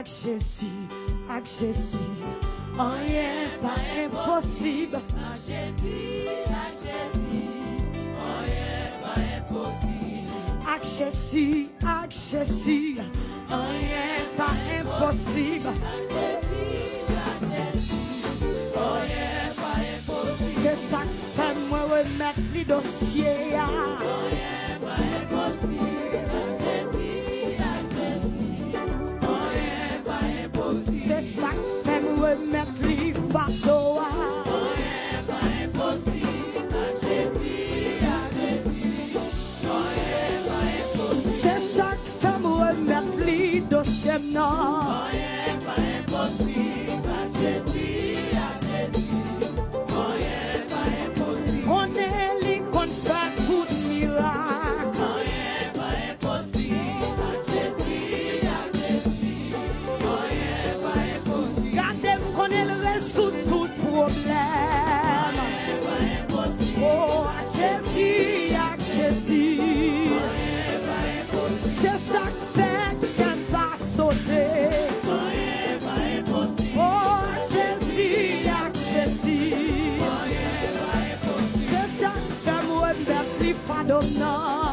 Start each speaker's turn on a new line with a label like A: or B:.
A: Jésus, avec Jésus, rien pas impossible.
B: À Jésus, rien pas impossible.
A: Avec Jésus, rien pas impossible.
B: Rien pas impossible.
A: C'est ça qui fait moi remettre les dossiers.
B: Rien pas impossible. Rien pas impossible.
A: C'est ça qui fait moi remettre les fardeaux.
B: Rien pas impossible. À Jésus, rien pas impossible.
A: C'est ça qui fait moi remettre les dossiers. Non.
B: Rien pas impossible. À Jésus, rien pas impossible.
A: On est les qu'on fait tout miracle.
B: Rien pas impossible. À Jésus, rien pas impossible.
A: Regardez-moi qu'on est le résout tout problème.
B: Rien pas impossible.
A: Oh, à Jésus,
B: Rien pas impossible.
A: c'est ça qui fait qu'elle va sauter.
B: Rien pas impossible.
A: Oh, à Jésus,
B: Rien pas impossible.
A: c'est ça qui fait moi mettre les fardeaux. Non.